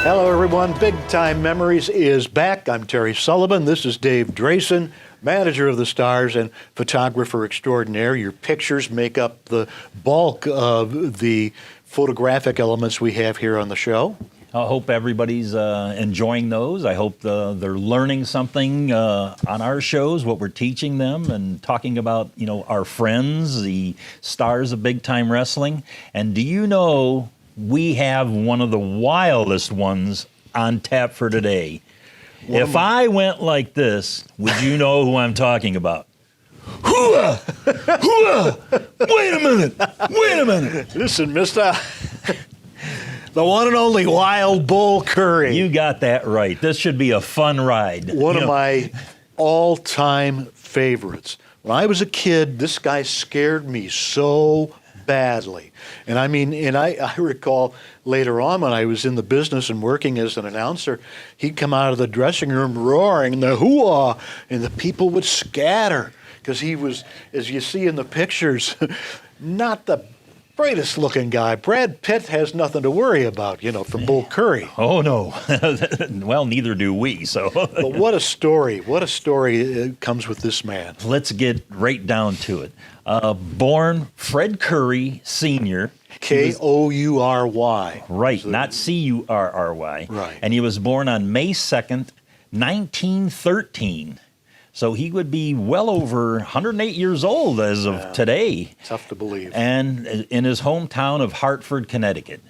Hello, everyone. Bigtime Memories is back. I'm Terry Sullivan. This is Dave Drason, manager of the Stars and photographer extraordinaire. Your pictures make up the bulk of the photographic elements we have here on the show. I hope everybody's enjoying those. I hope they're learning something on our shows, what we're teaching them, and talking about, our friends, the stars of big-time wrestling. And do you know we have one of the wildest ones on tap for today? If I went like this, would you know who I'm talking about? Hooah! Hooah! Wait a minute! Listen, mister. The one and only Wild Bull Curry. You got that right. This should be a fun ride. One of my all-time favorites. When I was a kid, this guy scared me so badly. And I recall later on when I was in the business and working as an announcer, he'd come out of the dressing room roaring, the hoo-ah, and the people would scatter because he was, as you see in the pictures, not the brightest looking guy. Brad Pitt has nothing to worry about, for Bull Curry. Oh, no. Well, neither do we, so. But what a story. What a story comes with this man. Let's get right down to it. Born Fred Curry Sr. K-O-U-R-Y. Right, So, not C-U-R-R-Y. Right. And he was born on May 2nd, 1913. So he would be well over 108 years old as of today. Tough to believe. And in his hometown of Hartford, Connecticut.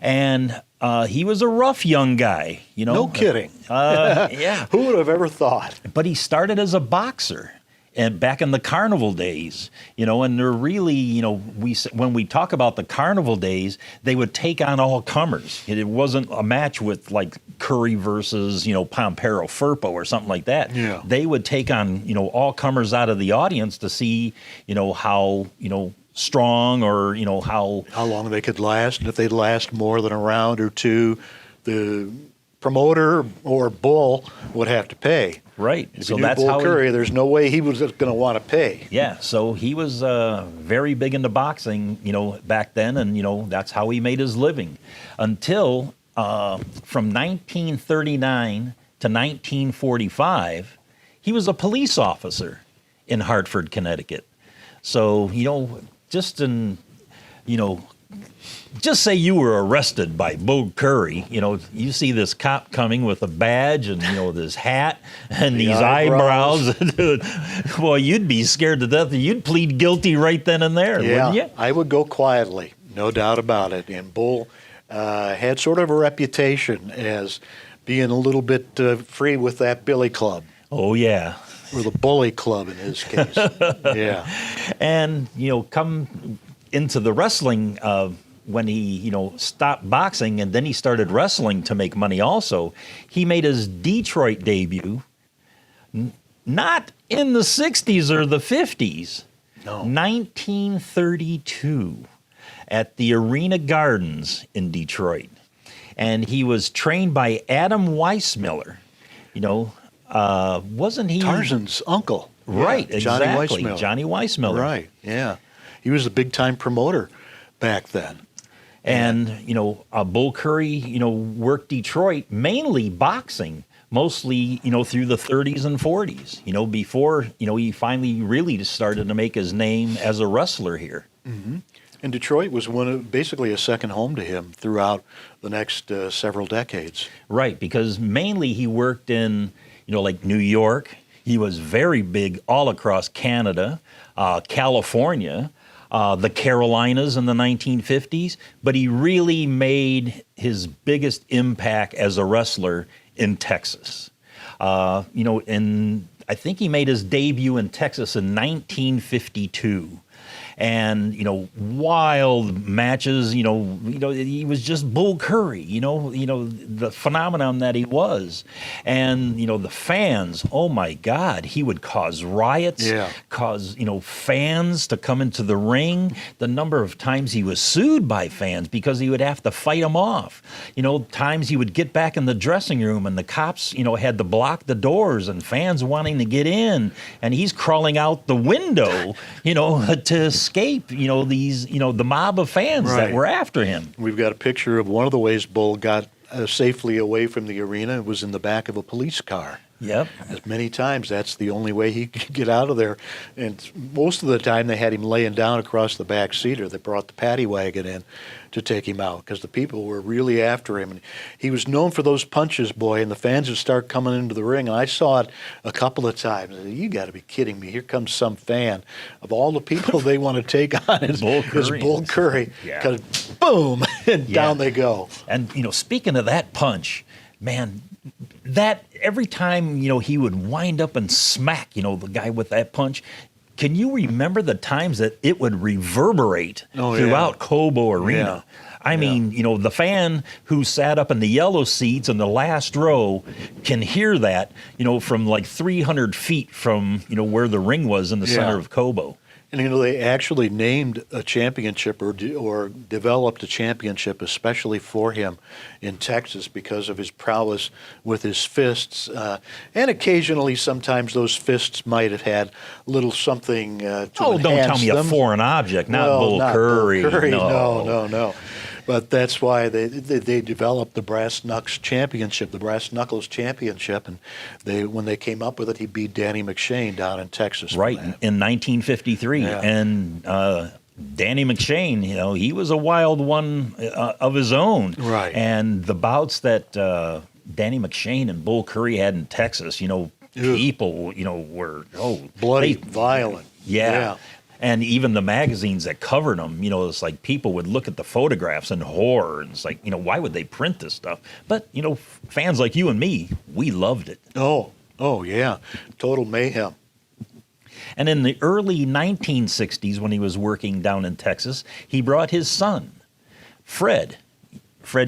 And he was a rough young guy, No kidding. Yeah. Who would have ever thought? But he started as a boxer. And back in the carnival days, and they're really, when we talk about the carnival days, they would take on all comers. It wasn't a match with like Curry versus, Pompero Firpo or something like that. Yeah. They would take on, all comers out of the audience to see, how, strong or, how long they could last. And if they'd last more than a round or two, the promoter or Bull would have to pay. Right. If So you knew that's Bull how Curry, there's no way he was going to want to pay. Yeah, so he was very big into boxing, back then, and, that's how he made his living. Until from 1939 to 1945, he was a police officer in Hartford, Connecticut. So, just say you were arrested by Bull Curry, you see this cop coming with a badge and, this hat and these eyebrows. Well, you'd be scared to death. You'd plead guilty right then and there, wouldn't you? I would go quietly, no doubt about it. And Bull had sort of a reputation as being a little bit free with that billy club. Oh, yeah. Or the bully club in his case. Yeah. And, come into the wrestling when he, stopped boxing and then he started wrestling to make money also, he made his Detroit debut not in the 60s or the 50s. No. 1932 at the Arena Gardens in Detroit. And he was trained by Adam Weissmiller. Wasn't he? Tarzan's uncle. Right, yeah, Johnny exactly. Weissmiller. Johnny Weissmiller. Right, yeah. He was a big-time promoter back then. And, Bull Curry, worked Detroit, mainly boxing, mostly, through the 30s and 40s, before, he finally really started to make his name as a wrestler here. Mm-hmm. And Detroit was basically a second home to him throughout the next several decades. Right, because mainly he worked in, like New York. He was very big all across Canada, California, the Carolinas in the 1950s, but he really made his biggest impact as a wrestler in Texas. And I think he made his debut in Texas in 1952. And, wild matches, he was just Bull Curry, the phenomenon that he was. And, the fans, oh my God, he would cause riots, cause, fans to come into the ring. The number of times he was sued by fans because he would have to fight them off. Times he would get back in the dressing room and the cops, had to block the doors and fans wanting to get in. And he's crawling out the window, to escape, the mob of fans that were after him. We've got a picture of one of the ways Bull got safely away from the arena was in the back of a police car. Yep. As many times, that's the only way he could get out of there. And most of the time, they had him laying down across the back seat, or they brought the paddy wagon in to take him out because the people were really after him. And he was known for those punches, boy, and the fans would start coming into the ring. And I saw it a couple of times. I said, you got to be kidding me. Here comes some fan. Of all the people they want to take on is Bull Curry. Because boom, and down they go. And, speaking of that punch, man, that every time, he would wind up and smack, the guy with that punch. Can you remember the times that it would reverberate throughout Cobo Arena? I mean, the fan who sat up in the yellow seats in the last row can hear that, from like 300 feet from, where the ring was in the center of Cobo. And, they actually named a championship or developed a championship especially for him in Texas because of his prowess with his fists. And occasionally, sometimes those fists might have had a little something to enhance them. Oh, don't tell me a foreign object, not Bull Curry. Bull Curry. No. But that's why they developed the Brass Knuckles Championship, and when they came up with it, he beat Danny McShane down in Texas. Right, in 1953. Yeah. And Danny McShane, he was a wild one of his own. Right. And the bouts that Danny McShane and Bull Curry had in Texas, people, were, bloody, violent. Yeah. And even the magazines that covered them, it's like people would look at the photographs in horror. And it's like, why would they print this stuff? But, fans like you and me, we loved it. Oh, yeah. Total mayhem. And in the early 1960s, when he was working down in Texas, he brought his son, Fred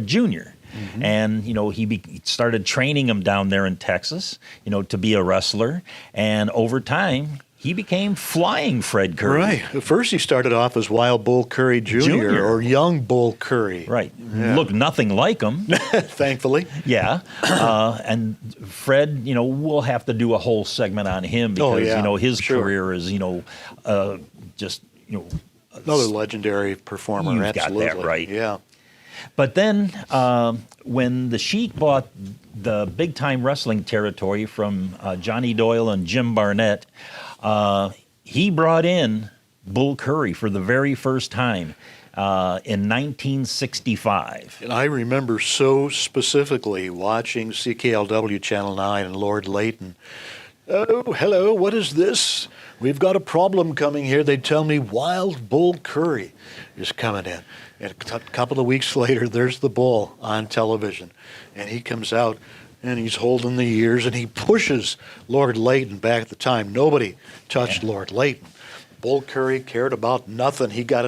Jr., Mm-hmm. And, he started training him down there in Texas, to be a wrestler. And over time, he became Flying Fred Curry. Right. At first, he started off as Wild Bull Curry Jr. or Young Bull Curry. Right. Yeah. Looked nothing like him. Thankfully. Yeah. And Fred, we'll have to do a whole segment on him because, his career is, just, another legendary performer. You've Absolutely. got that right. Yeah. But then when the Sheik bought the big-time wrestling territory from Johnny Doyle and Jim Barnett, he brought in Bull Curry for the very first time in 1965. And I remember so specifically watching CKLW Channel 9 and Lord Layton. Oh, hello, what is this? We've got a problem coming here. They tell me Wild Bull Curry is coming in. And a couple of weeks later, there's the Bull on television. And he comes out, and he's holding the ears, and he pushes Lord Layton back at the time. Nobody touched Lord Layton. Bull Curry cared about nothing. He got a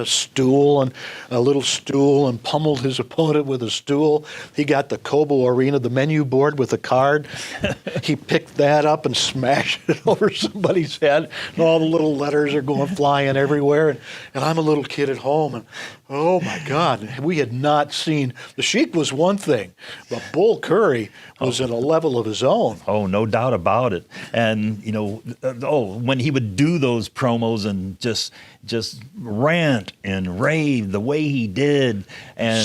little stool, and pummeled his opponent with a stool. He got the Cobo Arena, the menu board with a card. He picked that up and smashed it over somebody's head, and all the little letters are going flying everywhere. And I'm a little kid at home, and oh my God, we had not seen. The Sheik was one thing, but Bull Curry was at a level of his own. Oh, no doubt about it. And when he would do those promos and just rant and rave the way he did, and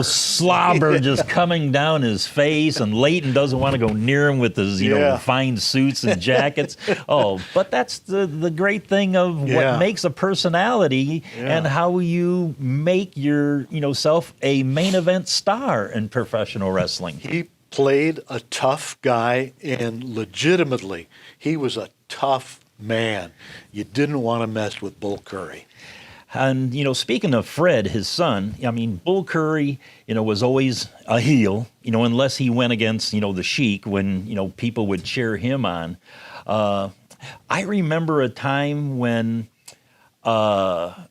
slobber just coming down his face, and Layton doesn't want to go near him with his fine suits and jackets. But that's the great thing of what makes a personality and how you make your self a main event star in professional wrestling. He played a tough guy, and legitimately, he was a tough man. You didn't want to mess with Bull Curry. And, speaking of Fred, his son, Bull Curry, was always a heel, unless he went against, the Sheik when, people would cheer him on. I remember a time when a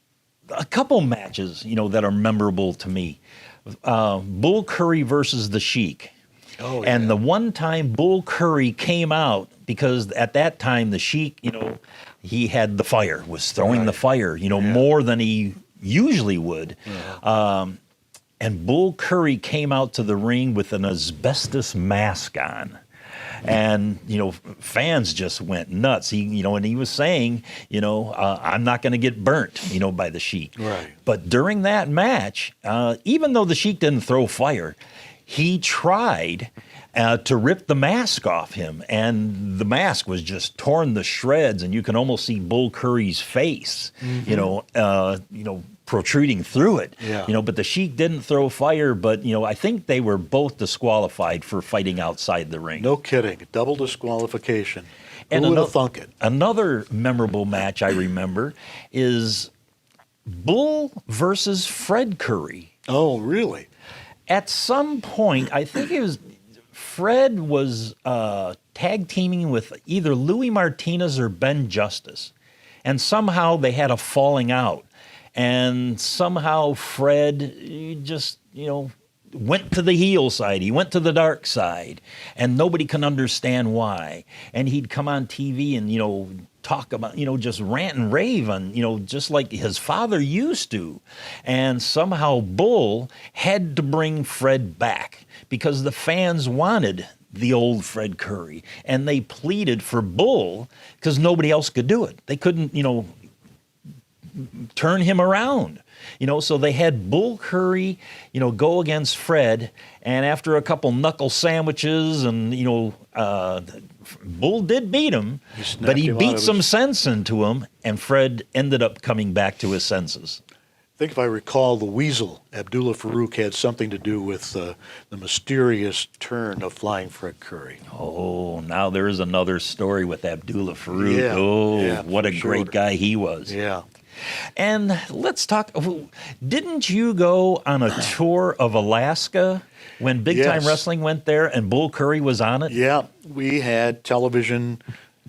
couple matches, that are memorable to me. Bull Curry versus the Sheik. And the one time Bull Curry came out, because at that time the Sheik, he had the fire, was throwing the fire, more than he usually would. And Bull Curry came out to the ring with an asbestos mask on. And, fans just went nuts. And he was saying, I'm not going to get burnt, by the Sheik. Right. But during that match, even though the Sheik didn't throw fire, he tried to rip the mask off him, and the mask was just torn to shreds, and you can almost see Bull Curry's face, protruding through it. Yeah. But the Sheik didn't throw fire, but I think they were both disqualified for fighting outside the ring. No kidding. Double disqualification. And Who would have thunk it? Another memorable match I remember is Bull versus Fred Curry. Oh, really? At some point, I think it was Fred was tag teaming with either Louis Martinez or Ben Justice. And somehow they had a falling out. And somehow Fred just, went to the heel side. He went to the dark side. And nobody can understand why. And he'd come on TV and, talk about, just rant and rave on, just like his father used to. And somehow Bull had to bring Fred back because the fans wanted the old Fred Curry. And they pleaded for Bull because nobody else could do it. They couldn't, turn him around. So they had Bull Curry, go against Fred. And after a couple knuckle sandwiches and, Bull did beat him, but he beat some sense into him, and Fred ended up coming back to his senses. I think if I recall, the Weasel, Abdullah Farouk, had something to do with the mysterious turn of Flying Fred Curry. Oh, now there is another story with Abdullah Farouk. What a great guy he was. Yeah. And let's talk, didn't you go on a tour of Alaska when Big Time Wrestling went there and Bull Curry was on it? Yeah, we had television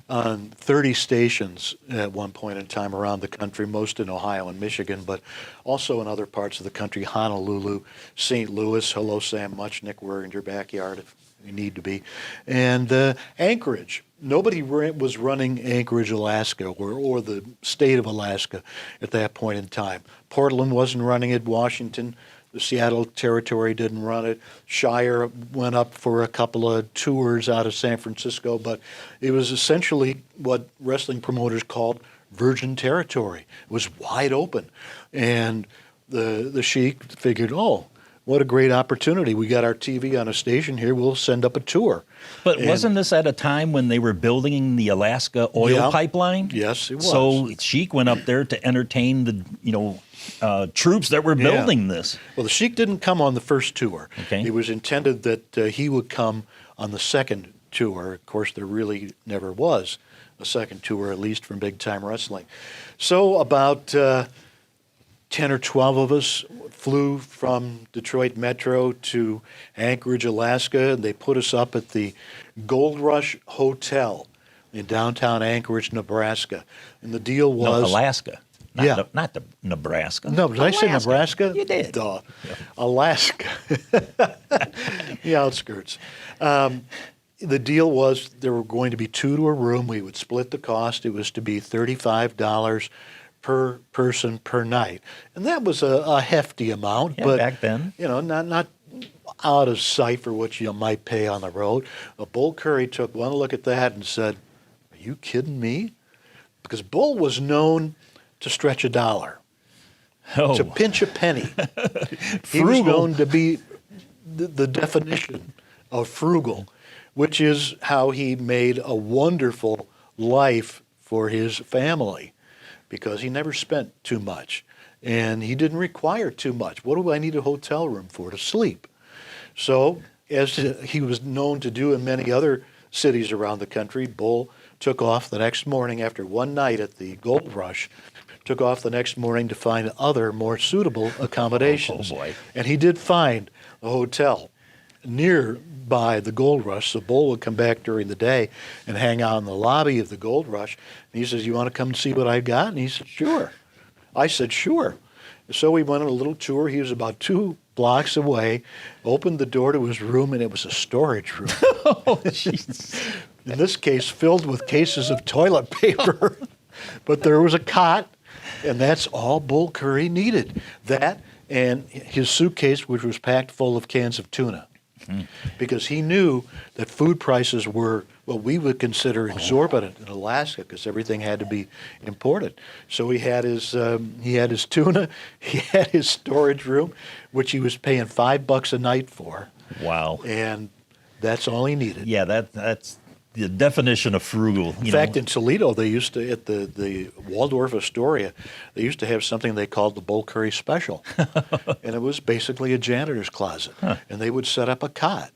on 30 stations at one point in time around the country, most in Ohio and Michigan, but also in other parts of the country, Honolulu, St. Louis. Hello, Sam Muchnick. We're in your backyard if you need to be. And Anchorage. Nobody was running Anchorage, Alaska, or the state of Alaska at that point in time. Portland wasn't running it. Washington, the Seattle territory didn't run it. Shire went up for a couple of tours out of San Francisco, but it was essentially what wrestling promoters called virgin territory. It was wide open. And the Sheik figured, what a great opportunity. We got our TV on a station here. We'll send up a tour. But wasn't this at a time when they were building the Alaska oil pipeline? Yes, it was. So Sheik went up there to entertain the troops that were building this. Well, the Sheik didn't come on the first tour. Okay. It was intended that he would come on the second tour. Of course, there really never was a second tour, at least from Big Time Wrestling. So about 10 or 12 of us flew from Detroit Metro to Anchorage, Alaska, and they put us up at the Gold Rush Hotel in downtown Anchorage, Nebraska. And the deal was... Alaska. Not the Nebraska. No, did I say Nebraska? You did. Duh. Yeah. Alaska. The outskirts. The deal was there were going to be 2 to a room. We would split the cost. It was to be $35 per person per night. And that was a hefty amount. But back then. Not out of sight for what you might pay on the road. But Bull Curry took one look at that and said, "Are you kidding me?" Because Bull was known to stretch a dollar, to pinch a penny. He was known to be the definition of frugal, which is how he made a wonderful life for his family, because he never spent too much, and he didn't require too much. What do I need a hotel room for? To sleep. So, as he was known to do in many other cities around the country, Bull took off the next morning after one night at the Gold Rush, took off the next morning to find other more suitable accommodations. Oh, boy. And he did find a hotel nearby the Gold Rush, so Bull would come back during the day and hang out in the lobby of the Gold Rush. And he says, "You want to come and see what I got?" And he said, "Sure." I said, "Sure." So we went on a little tour. He was about 2 blocks away, opened the door to his room, and it was a storage room. Oh, jeez. In this case, filled with cases of toilet paper. But there was a cot, and that's all Bull Curry needed. That and his suitcase, which was packed full of cans of tuna. Because he knew that food prices were what we would consider exorbitant in Alaska, because everything had to be imported. So he had his tuna, he had his storage room, which he was paying $5 a night for. Wow. And that's all he needed. Yeah, that's the definition of frugal. In fact, in Toledo, they used to, at the Waldorf Astoria, they used to have something they called the Bull Curry Special. And it was basically a janitor's closet. And they would set up a cot.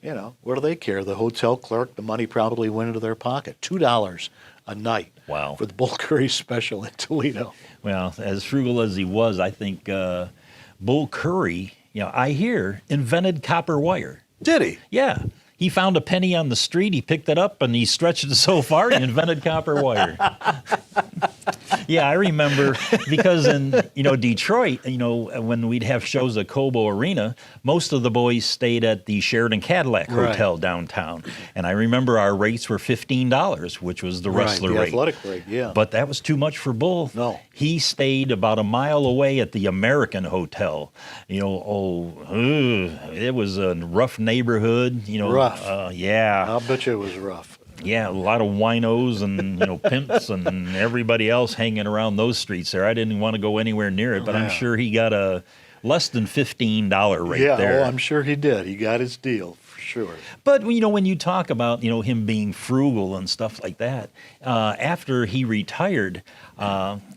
What do they care? The hotel clerk, the money probably went into their pocket. $2 a night. Wow. For the Bull Curry Special in Toledo. Well, as frugal as he was, I think Bull Curry, I hear, invented copper wire. Did he? Yeah. He found a penny on the street, he picked it up, and he stretched it so far he invented copper wire. Yeah, I remember because in Detroit, when we'd have shows at Cobo Arena, most of the boys stayed at the Sheridan Cadillac Hotel downtown, and I remember our rates were $15, which was the wrestler the rate, athletic rate, yeah. But that was too much for Bull. No, he stayed about a mile away at the American Hotel. It was a rough neighborhood. Rough. Yeah, I'll bet you it was rough. Yeah, a lot of winos and pimps and everybody else hanging around those streets there. I didn't want to go anywhere near it, but I'm sure he got a less than $15 rate there. Yeah, I'm sure he did. He got his deal for sure. But when you talk about him being frugal and stuff like that, after he retired,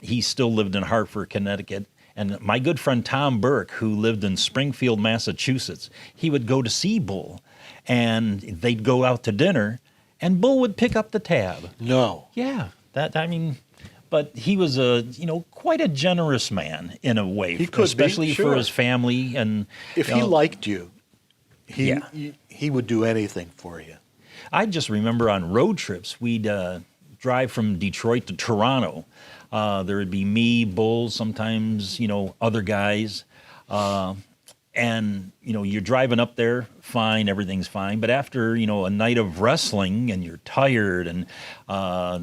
he still lived in Hartford, Connecticut. And my good friend Tom Burke, who lived in Springfield, Massachusetts, he would go to see Bull, and they'd go out to dinner. And Bull would pick up the tab. No. Yeah, but he was quite a generous man in a way. He could especially be, for sure. his family. And if he liked you, he would do anything for you. I just remember on road trips, we'd drive from Detroit to Toronto. There would be me, Bull, sometimes, other guys. And, you're driving up there, fine, everything's fine. But after, a night of wrestling and you're tired, and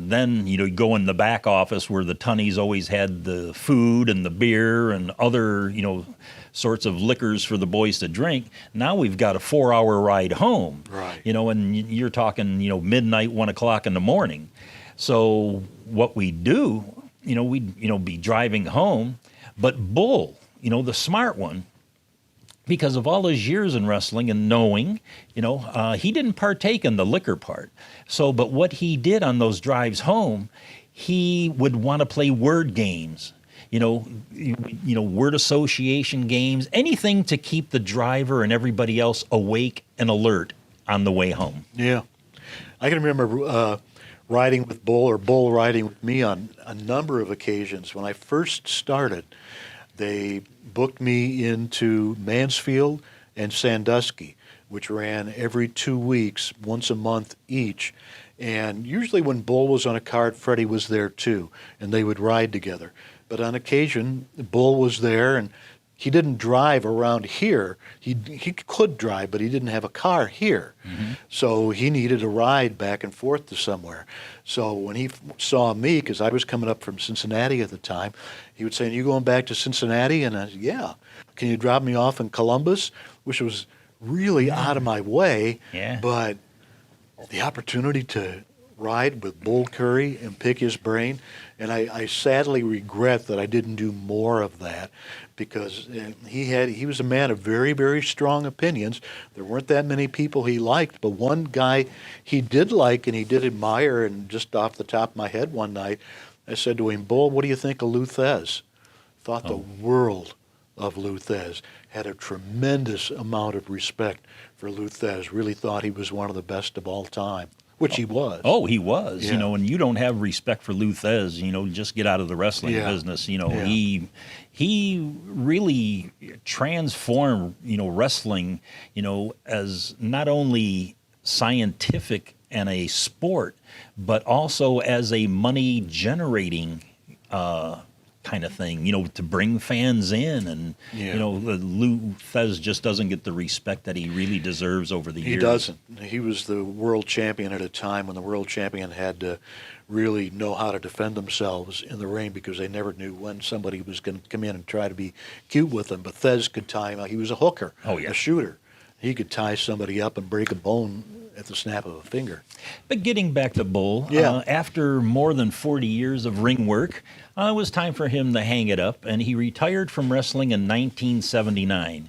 then, you go in the back office where the Tunnies always had the food and the beer and other, sorts of liquors for the boys to drink. Now we've got a 4-hour ride home. Right. And you're talking, midnight, 1 o'clock in the morning. So what we do, we'd, be driving home. But Bull, the smart one, because of all his years in wrestling and knowing, he didn't partake in the liquor part. So, but what he did on those drives home, he would want to play word games, word association games, anything to keep the driver and everybody else awake and alert on the way home. Yeah. I can remember riding with Bull or Bull riding with me on a number of occasions. When I first started, they booked me into Mansfield and Sandusky, which ran every 2 weeks, once a month each. And usually when Bull was on a card, Freddie was there too, and they would ride together. But on occasion, Bull was there, and he didn't drive around here. He could drive, but he didn't have a car here. Mm-hmm. So he needed a ride back and forth to somewhere. So when he saw me, because I was coming up from Cincinnati at the time, he would say, "Are you going back to Cincinnati?" And I said, "Yeah." "Can you drop me off in Columbus?" Which was really out of my way. Yeah. But the opportunity to ride with Bull Curry and pick his brain, and I sadly regret that I didn't do more of that, because he was a man of very, very strong opinions. There weren't that many people he liked, but one guy he did like and he did admire, and just off the top of my head one night, I said to him, "Bull, what do you think of Lou Thez?" Thought the world of Lou Thez, had a tremendous amount of respect for Lou Thez, really thought he was one of the best of all time. Which he was. Oh, he was. Yeah. And you don't have respect for Lou Thez, just get out of the wrestling business. He really transformed, wrestling, as not only scientific and a sport, but also as a money generating kind of thing, to bring fans in. And, Lou Thez just doesn't get the respect that he really deserves over the years. He doesn't. He was the world champion at a time when the world champion had to really know how to defend themselves in the ring, because they never knew when somebody was going to come in and try to be cute with them. But Thez could tie him. He was a hooker, a shooter. He could tie somebody up and break a bone at the snap of a finger. But getting back to Bull, after more than 40 years of ring work, it was time for him to hang it up, and he retired from wrestling in 1979.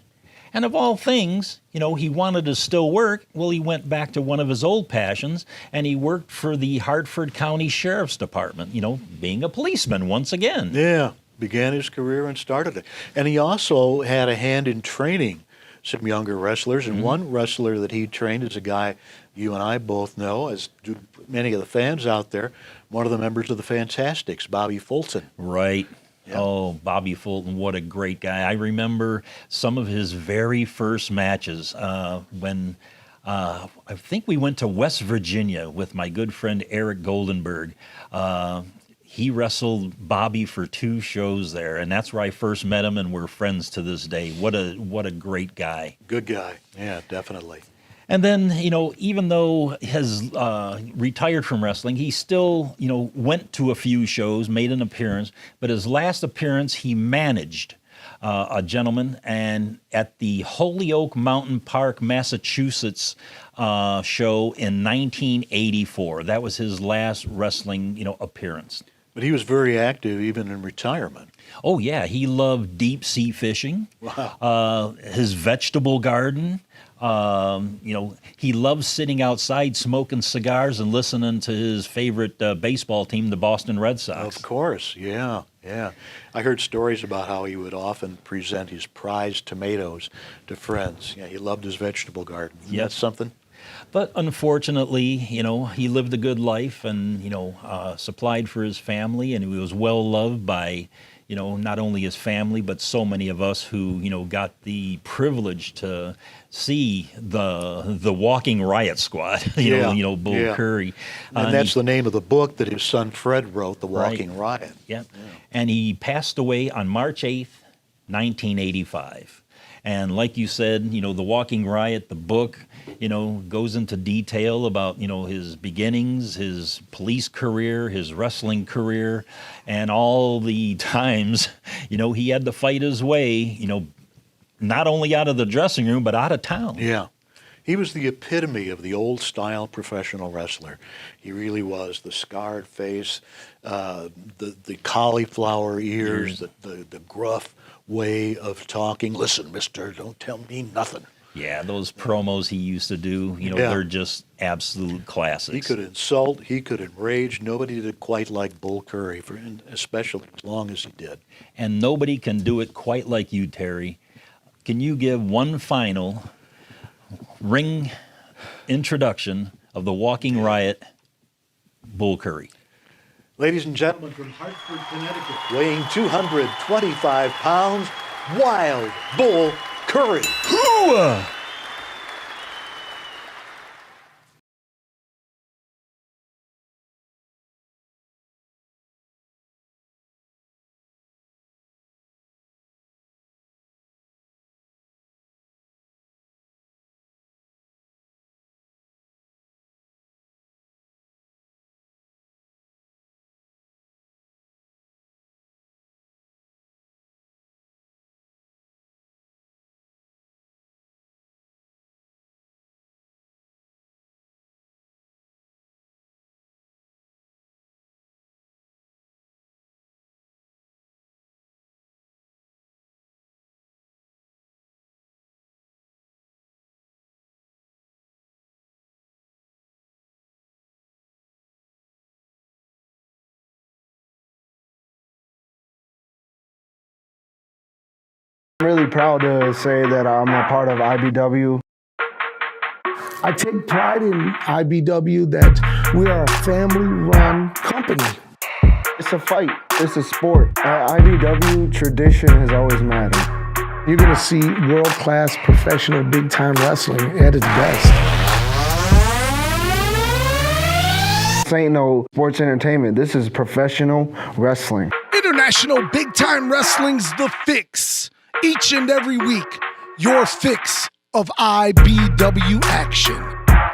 And of all things, he wanted to still work. Well, he went back to one of his old passions, and he worked for the Hartford County Sheriff's Department, being a policeman once again. Yeah, began his career and started it. And he also had a hand in training some younger wrestlers. And one wrestler that he trained is a guy you and I both know, as do many of the fans out there, one of the members of the Fantastics, Bobby Fulton. Right. Yeah. Oh, Bobby Fulton, what a great guy. I remember some of his very first matches when I think we went to West Virginia with my good friend Eric Goldenberg. He wrestled Bobby for 2 shows there, and that's where I first met him, and we're friends to this day. What a great guy. Good guy. Yeah, definitely. And then, even though he has retired from wrestling, he still, went to a few shows, made an appearance. But his last appearance, he managed a gentleman, and at the Holyoke Mountain Park, Massachusetts show in 1984. That was his last wrestling, appearance. But he was very active even in retirement. Oh, yeah. He loved deep sea fishing. Wow. His vegetable garden. He loves sitting outside smoking cigars and listening to his favorite baseball team, the Boston Red Sox. Of course, yeah. I heard stories about how he would often present his prized tomatoes to friends. Yeah, he loved his vegetable garden. Isn't that something? But unfortunately, he lived a good life and, supplied for his family, and he was well loved by, not only his family, but so many of us who, got the privilege to see the Walking Riot Squad, Bull Curry. And that's the name of the book that his son Fred wrote, The Walking Riot. Yeah. And he passed away on March 8th, 1985. And like you said, the Walking Riot, the book, goes into detail about, his beginnings, his police career, his wrestling career, and all the times, he had to fight his way, not only out of the dressing room, but out of town. Yeah. He was the epitome of the old-style professional wrestler. He really was. The scarred face, the cauliflower ears, the gruff way of talking. Listen, mister, don't tell me nothing. Yeah, those promos he used to do, they're just absolute classics. He could insult, he could enrage. Nobody did quite like Bull Curry, especially as long as he did. And nobody can do it quite like you, Terry. Can you give one final ring introduction of the Walking Riot, Bull Curry? Ladies and gentlemen, from Hartford, Connecticut, weighing 225 pounds, Wild Bull Curry. Hooah! I'm really proud to say that I'm a part of IBW. I take pride in IBW that we are a family-run company. It's a fight. It's a sport. At IBW, tradition has always mattered. You're going to see world-class professional big-time wrestling at its best. This ain't no sports entertainment. This is professional wrestling. International Big-Time Wrestling's The Fix. Each and every week, your fix of IBW action.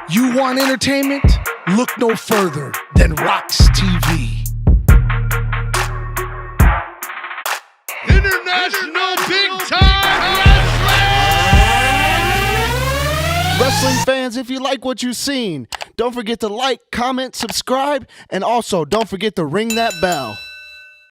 You want entertainment? Look no further than Rox TV. International Big-Time Wrestling! Wrestling fans, if you like what you've seen, don't forget to like, comment, subscribe, and also don't forget to ring that bell.